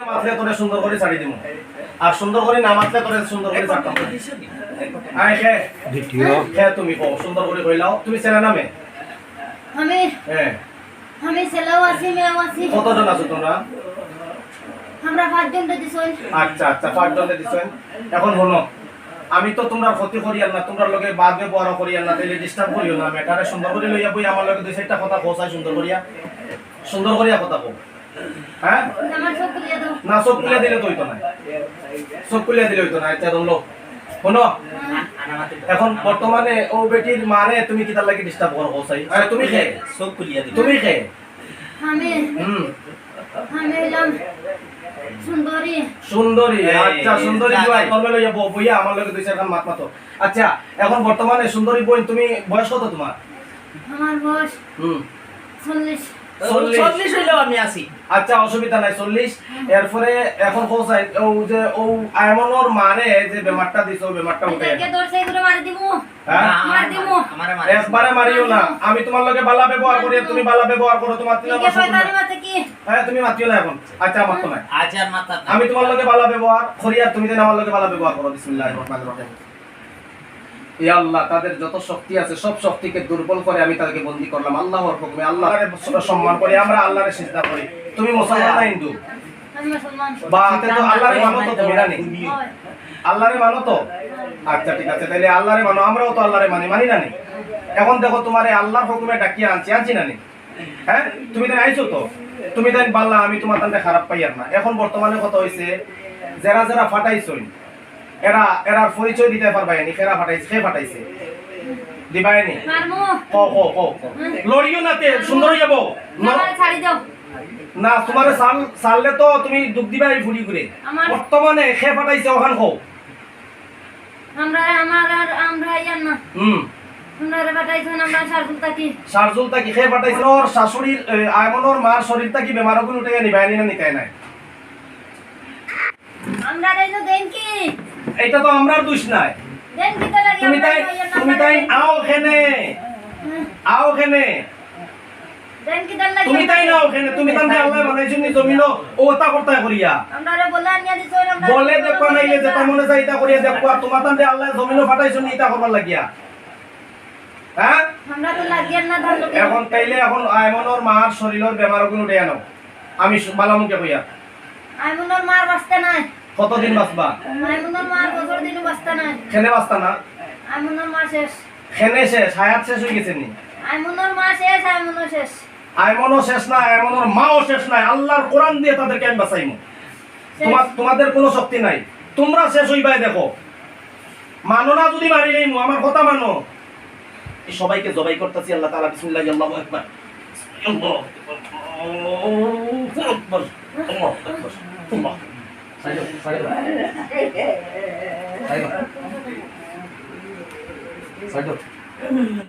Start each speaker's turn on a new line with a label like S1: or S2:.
S1: মাতলে তোরে সুন্দর করে ছাড়ি দিমু আর সুন্দর করে না মাতলে তোরে সুন্দর করে ছাড়তাম আয় খে দ্বিতীয় খে তুমি কও সুন্দর করে কইলাও তুমি ছেলে নামে
S2: আমি
S1: হ্যাঁ
S2: আমি ছেলেও আছি মেয়েও আছি
S1: কতজন আছো তোমরা
S2: আমরা 5 জন দিছই
S1: আচ্ছা আচ্ছা 5 জন দিছই এখন হলো আমি তো তোমরা ক্ষতি করি না তোমরা লগে বাদ ব্যবহার করি না তাইলে ডিস্টার্ব করিও না মেটারে সুন্দর করে লইয়া বই আমার লগে দুই চারটা কথা কোসাই সুন্দর করিয়া কথা কও হ্যাঁ
S2: আমার সব খুলিয়া দাও
S1: না সব খুলিয়া দিলে তো হইতো না সব খুলিয়া দিলে হইতো না আচ্ছা তোমরা শোনো এখন বর্তমানে ও বেটির মারে তুমি কি তার লাগি ডিস্টার্ব করো কোসাই তুমি কে
S3: সব খুলিয়া দিল
S1: তুমি কে
S2: আমি এলাম সুন্দরী
S1: সুন্দরী আচ্ছা সুন্দরী ভাই তোমরা লইয়া বইয়া আমার লগে দুই চারখান মাত মাতো আচ্ছা এখন বর্তমানে সুন্দরী বোন তুমি বয়স কত তোমার
S2: আমার বয়স 40
S3: 40 হইলেও আমি আছি
S1: আচ্ছা অসুবিধা নাই 40 এরপরে এখন কোসাই ও যে ও আয়মনর মারে যে বেমারটা দিছো বেমারটা উঠে
S2: এটাকে দর্শে করে মারি দিমু
S1: হ্যাঁ
S2: মার দিমু
S3: আমারে
S1: একবারে মারিও না আমি তোমার লগে বালা ব্যবহার করি তুমি বালা ব্যবহার করো তোমার তিন
S2: কে শয়তানি মাতে কি
S1: হ্যাঁ তুমি মাতিও না এখন আচ্ছা মাত না
S3: আজ আর মাথা
S1: আমি তোমার লগে বালা ব্যবহার করি আর তুমি দেন আমার লগে বালা ব্যবহার করো বিসমিল্লাহির রহমানির রহিম ইয়া আল্লাহ তাদের যত শক্তি আছে সব শক্তিকে দুর্বল করে আমি তাদেরকে বন্দী করলাম আল্লাহর হুকুমে আল্লাহর সম্মান করি আমরা আল্লাহর সিজদা করি তুমি মুসলমান না হিন্দু
S2: আমি মুসলমান
S1: বাতে তো আল্লাহর মানো তো তুমি জানি আল্লাহরে মানো তো আচ্ছা ঠিক আছে তাহলে আল্লাহরে মানো আমরাও তো আল্লাহরে মানি না নি এখন দেখো তোমারে আল্লাহর হুকুমে ডাকিয়ে আনছি না নি হ্যাঁ তুমি দেন আইছো তো তুমি দেন বাল্লা আমি তোমার তান্তে খারাপ পাইয়ার না এখন বর্তমানে কত হইছে যারা ফাটাইছই এরার পরিচয় দিতে পারবাই নি কেরা ফাটাইছে কে ফাটাইছে দিবাই নি
S2: মারমু
S1: কো লড়িও না তে সুন্দর হই যাবো
S2: আমার ছাড়ি দাও
S1: না তোমারে সাললে তো তুমি দুঃখ দিবাই ফুরি ঘুরে বর্তমানে কে ফাটাইছে ওখান কও
S2: আমরা ইয়ান না আমরা রে বাটাইছেন আমরা
S1: শারজুলতা কি খেয়ে বাটাইছেন ওর শাশুড়ির আয়মনর মার শরীরটা কি বেমারগুন উঠে নিবাই না নিকায় নাই
S2: আমরা রেনো দেন কি
S1: এটা তো আমরার দোষ নাই
S2: দেন কি তা লাগি
S1: তুমি তাই আও খেনে
S2: দেন কি তা লাগি
S1: তুমি তাই নাও খেনে তুমি তান আল্লাহ বানাইছেন নি জমিনো ও তা করতা করিয়া
S2: আমরা রে বলে আনিয়া দিছো আমরা
S1: বলে দেখো নাইলে যেটা মনে চাই তা করিয়া দেখো আর তোমার তান আল্লাহ জমিনো ফাটাইছেন নি তা করবার লাগিয়া হ্যাঁ
S2: আমরা তো লাগিয়ান না ধান লোকে
S1: এখন তাইলে এখন আয়মনর মার শরীরের বেমারগুন উঠে আনো আমি বালামুকে কইয়া
S2: আইমুনর মার বাস্তা নাই
S1: কতদিন বাঁচবা
S2: আইমুনর মার বছর দিন বাস্তা নাই
S1: খেনে বাঁচতা না
S2: আইমুনর মা শেষ
S1: খেনে শেষ হায়াত শেষ হয়ে গেছে নি
S2: আইমুনর মা শেষ আইমুনর শেষ
S1: আইমনও শেষ না আইমনর মাও শেষ নাই আল্লাহর কোরআন দিয়ে তাদেরকে আমি বাঁচাইমু তোমাদের কোনো শক্তি নাই তোমরা শেষ হইবাই দেখো মানো না যদি মারি নেইমু আমার কথা মানো এই সবাইকে জবাই করতেছি আল্লাহ তাআলা বিসমিল্লাহ আল্লাহু আকবার আল্লাহু আকবার সাইড